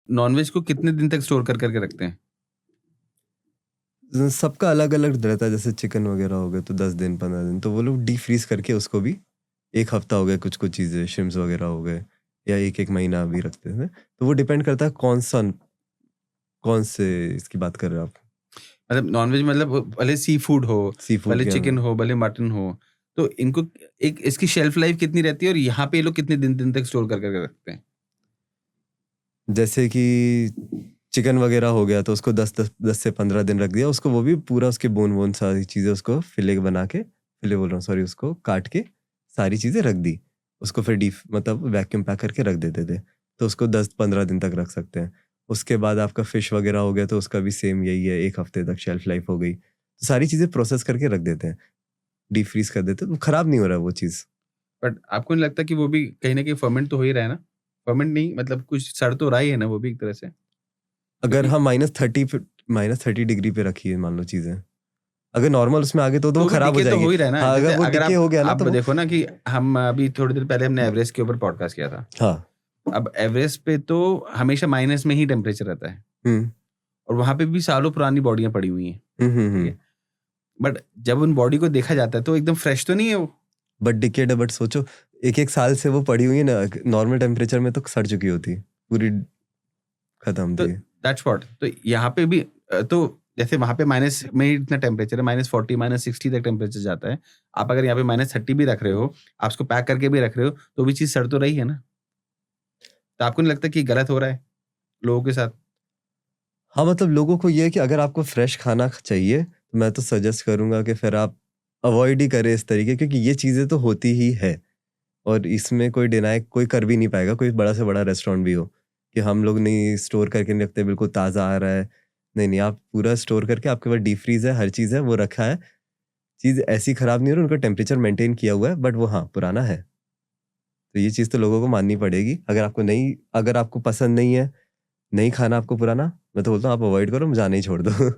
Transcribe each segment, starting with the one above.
Nonveg को कितने दिन तक स्टोर कर करके रखते हैं? सबका अलग अलग रहता है। जैसे चिकन वगैरह हो गए तो 10 दिन 15 दिन, तो वो लोग डीप फ्रीज करके उसको भी 1 हफ्ता हो गया, कुछ कुछ चीज़ें श्रिम्स वगैरह हो गए, या 1 1 महीना भी रखते हैं। तो वो डिपेंड करता है कौन से इसकी बात कर रहे हो आप। मतलब नॉनवेज मतलब भले सी फूड हो, सी फूड भले के चिकन हो, भले मटन हो, तो इनको एक इसकी शेल्फ लाइफ कितनी रहती है और यहाँ पे ये लोग कितने दिन दिन तक स्टोर कर करके रखते हैं? जैसे कि चिकन वगैरह हो गया तो उसको 10 से 15 दिन रख दिया उसको, वो भी पूरा उसके बोन सारी चीज़ें उसको फिले बना के, फिले बोल रहा हूँ सॉरी, उसको काट के सारी चीज़ें रख दी। उसको फिर डीप मतलब वैक्यूम पैक करके रख देते थे, तो उसको 10 15 दिन तक रख सकते हैं। उसके बाद आपका फिश वगैरह हो गया तो उसका भी सेम यही है, 1 हफ्ते तक शेल्फ लाइफ हो गई। तो सारी चीज़ें प्रोसेस करके रख देते हैं, डीप फ्रीज कर देते हैं, तो खराब नहीं हो रहा है वो चीज़। बट आपको नहीं लगता कि वो भी कहीं न कहीं फर्मेंट तो हो ही रहा है ना? फर्मेंट नहीं मतलब कुछ सड़ तो रहा ही है ना वो भी एक तरह से? अगर क्योंकि हम -30 डिग्री पे रखिए मान लो चीज़ें, अगर नॉर्मल उसमें आ गए तो वो तो भी खराब हो डिके तो हो जाएगी। ही रहा है ना। हाँ, जैसे अगर वो अगर डिके हो गया ना आप तो वो देखो ना कि हम अभी थोड़ी देर पहले हमने एवरेस्ट के ऊपर पॉडकास्ट किया था। हाँ। अब एवरेस्ट पे तो हमेशा माइनस में ही टेम्परेचर रहता है हुँ। और वहाँ पे भी सालों पुरानी बॉडियाँ पड़ी हुई हैं, हुँ, हुँ, ठीक हुँ। है? बट जब उन बॉडी को देखा जाता है तो एकदम फ्रेश तो नहीं है वो। बट डिकेड है, बट सोचो 1-1 साल से वो पड़ी हुई है ना, नॉर्मल टेम्परेचर में तो सड़ चुकी होती, पूरी खत्म तो थी। That's what. तो यहाँ पे भी तो जैसे वहाँ पे माइनस में ही इतना टेम्परेचर है, -40 -60 तक टेम्परेचर जाता है। आप अगर यहाँ पे -30 भी रख रहे हो, आप उसको पैक करके भी रख रहे हो, तो भी चीज़ सड़ तो रही है ना। तो आपको नहीं लगता कि गलत हो रहा है लोगों के साथ? हाँ, मतलब लोगों को ये है कि अगर आपको फ्रेश खाना चाहिए, तो मैं तो सजेस्ट करूँगा कि फिर आप अवॉइड ही करें इस तरीके, क्योंकि ये चीज़ें तो होती ही है और इसमें कोई डिनाई कोई कर भी नहीं पाएगा, कोई बड़ा से बड़ा रेस्टोरेंट भी हो, कि हम लोग नहीं स्टोर करके नहीं रखते, बिल्कुल ताज़ा आ रहा है। नहीं, नहीं, आप पूरा स्टोर करके आपके पास डीप फ्रीज़ है, हर चीज़ है, वो रखा है। चीज़ ऐसी खराब नहीं हो रही, उनका टेम्परेचर मेंटेन किया हुआ है, बट वो हाँ, पुराना है। तो ये चीज़ तो लोगों को माननी पड़ेगी। अगर आपको पसंद नहीं है, नहीं खाना आपको पुराना, मैं तो बोलता हूँ आप अवॉइड करो, जाना ही छोड़ दो।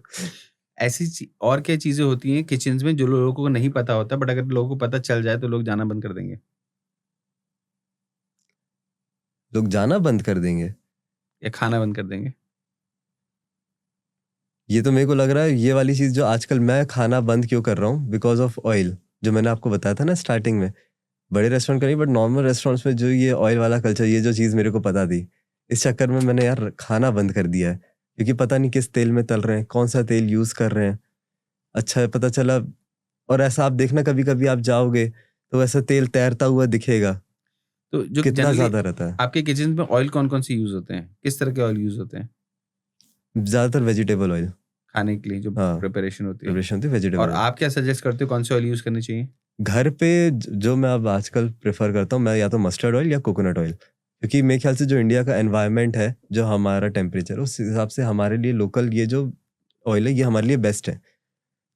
ऐसी ची और क्या चीज़ें होती हैं किचन्स में जो लोगों को नहीं पता होता, बट अगर लोगों को पता चल जाए तो लोग जाना बंद कर देंगे लोग जाना बंद कर देंगे। या खाना बंद कर देंगे? ये तो मेरे को लग रहा है ये वाली चीज़ जो आजकल मैं खाना बंद क्यों कर रहा हूँ, बिकॉज़ ऑफ ऑयल, जो मैंने आपको बताया था ना स्टार्टिंग में। बड़े रेस्टोरेंट का नहीं, बट नॉर्मल रेस्टोरेंट्स में जो ये ऑयल वाला कल्चर, ये जो चीज़ मेरे को पता थी, इस चक्कर में मैंने यार खाना बंद कर दिया है। क्योंकि पता नहीं किस तेल में तल रहे हैं, कौन-सा तेल यूज़ कर रहे हैं। अच्छा पता चला, और ऐसा आप देखना कभी-कभी आप जाओगे, तो ऐसा तेल तैरता हुआ दिखेगा, तो जो कितना जनरली ज़्यादा रहता है। आपके किचन्स में ऑयल कौन-कौन से यूज़ होते हैं? किस तरह के ऑयल यूज़ होते हैं ज़्यादातर वेजिटेबल ऑयल। खाने के लिए जो हाँ, प्रिपरेशन होती है? प्रिपरेशन होती है और वेजिटेबल ऑयल। आप क्या सजेस्ट करते हो कौन से ऑयल यूज़ करनी चाहिए? घर पे जो मैं अब आजकल प्रेफ़र करता हूँ, मैं या तो मस्टर्ड ऑयल या कोकोनट ऑयल। क्योंकि मेरे ख़्याल से जो इंडिया का एनवायरनमेंट है, जो हमारा टेम्परेचर है, उस हिसाब से हमारे लिए लोकल ये जो ऑयल है, ये हमारे लिए बेस्ट है।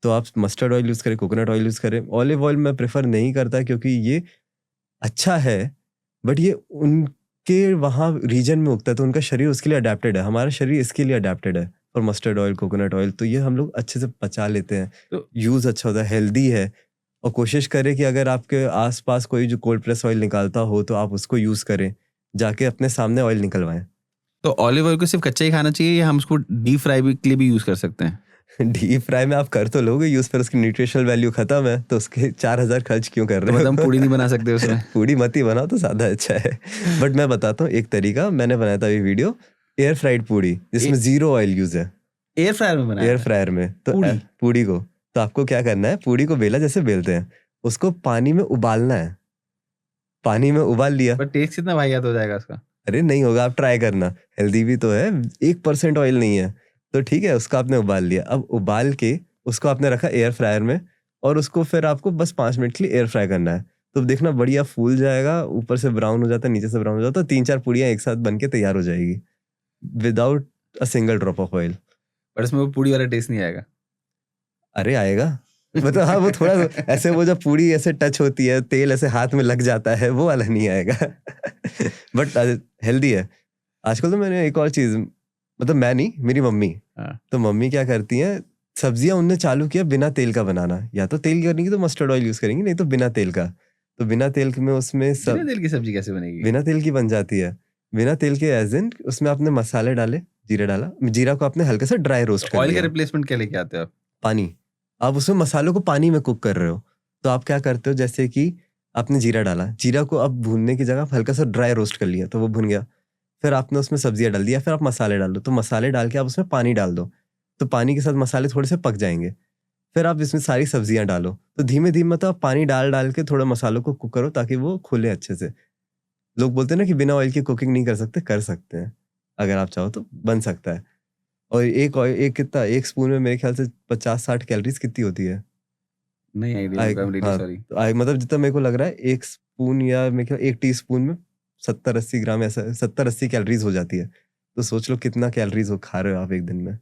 तो आप मस्टर्ड ऑयल यूज़ करें, कोकोनट ऑयल यूज़ करें। ऑलिव ऑयल मैं प्रेफ़र नहीं करता, क्योंकि ये अच्छा है, बट ये उनके वहाँ रीजन में उगता है, तो उनका शरीर उसके लिए अडैप्टेड है। हमारा शरीर इसके लिए अडैप्टेड है। और मस्टर्ड ऑयल, कोकोनट ऑयल, तो ये हम लोग अच्छे से पचा लेते हैं। तो यूज़ अच्छा होता है, हेल्दी है। और कोशिश करें कि अगर आपके आस-पास कोई जो कोल्ड प्रेस ऑयल निकालता हो, तो आप उसको यूज़ करें। जाके अपने सामने ऑयल निकलवाएँ। तो ऑलिव ऑयल को सिर्फ़ कच्चा ही खाना चाहिए या हम उसको डीप फ्राई भी के लिए भी यूज़ कर सकते हैं? डीप फ्राई में आप कर तो लोगे यूज़, पर उसकी न्यूट्रिशनल वैल्यू खत्म है, तो उसके 4000 खर्च क्यों कर तो रहे मतलब हम हो? पूड़ी नहीं बना सकते उसमें? पूड़ी मत ही बनाओ तो ज़्यादा अच्छा है। बट मैं बताता हूँ एक तरीका, मैंने बनाया था अभी वीडियो, एयर फ्राइड पूड़ी, ए जिसमें ज़ीरो ऑयल यूज़ है, एयर फ्रायर में बनाया एयर था? फ्रायर में। तो पूड़ी? पूड़ी को, तो आपको क्या करना है, पूड़ी को बेला जैसे बेलते हैं, उसको पानी में उबालना है। पानी में उबाल लिया, पर टेस्ट कितना वाहियात हो जाएगा उसका? अरे नहीं होगा, आप ट्राई करना, हेल्दी भी तो है, 1% ऑयल नहीं है। तो ठीक है, उसको आपने उबाल लिया। अब उबाल के उसको आपने रखा एयर फ्रायर में, और उसको फिर आपको बस 5 मिनट के लिए एयर फ्राई करना है। तो देखना बढ़िया फूल जाएगा, ऊपर से ब्राउन हो जाता है, नीचे से ब्राउन हो जाता है, 3-4 पूड़ियाँ एक साथ बन के तैयार हो जाएगी, without a single drop of oil. पर उसमें वो पूड़ी वाला टेस्ट नहीं आएगा। अरे आएगा, मतलब हाँ, वो थोड़ा ऐसे, वो जब पूड़ी ऐसे टच होती है, तेल ऐसे हाथ में लग जाता है, वो वाला नहीं आएगा। बट हेल्दी है। आजकल तो मैंने एक और चीज़, मतलब मैं नहीं, मेरी मम्मी, हाँ। तो मम्मी क्या करती हैं, सब्जियां उनने चालू किया बिना तेल का बनाना। या तो तेल करेंगी तो मस्टर्ड ऑयल यूज़ करेंगी, नहीं तो बिना तेल का। तो बिना तेल में उसमें बिना सब तेल की सब्ज़ी कैसे बनेगी? बिना तेल की बन जाती है। बिना तेल के एज इन उसमें आपने मसाले डाले, जीरा डाला, जीरा को आपने हल्का सा ड्राई रोस्ट कर ऑयल का लिया, रिप्लेसमेंट क्या लेके आते हो आप? पानी। आप उसमें मसालों को पानी में कुक कर रहे हो, तो आप क्या करते हो, जैसे कि आपने जीरा डाला, जीरा को अब भूनने की जगह आप हल्का सा ड्राई रोस्ट कर लिया तो वो भुन गया, फिर आपने उसमें सब्जियां डाल दिया, फिर आप मसाले डाल दो, तो मसाले डाल के आप उसमें पानी डाल दो, तो पानी के साथ मसाले थोड़े से पक जाएंगे, फिर आप इसमें सारी सब्जियां डालो, तो धीमे धीमे मतलब आप पानी डाल डाल के थोड़ा मसालों को कुक करो ताकि वो खुले अच्छे से। लोग बोलते हैं ना कि बिना ऑयल की कुकिंग नहीं कर सकते, कर सकते हैं, अगर आप चाहो तो बन सकता है। और एक कितना, एक स्पून में मेरे ख्याल से 50-60 कैलोरीज कितनी होती है? नहीं idea, I I am really हाँ, सॉरी। तो आई मतलब जितना मेरे को लग रहा है, एक स्पून या मेरे ख्याल एक टी स्पून में 70-80 ग्राम, ऐसा 70-80 कैलोरीज हो जाती है। तो सोच लो कितना कैलोरीज हो खा रहे हो आप एक दिन में।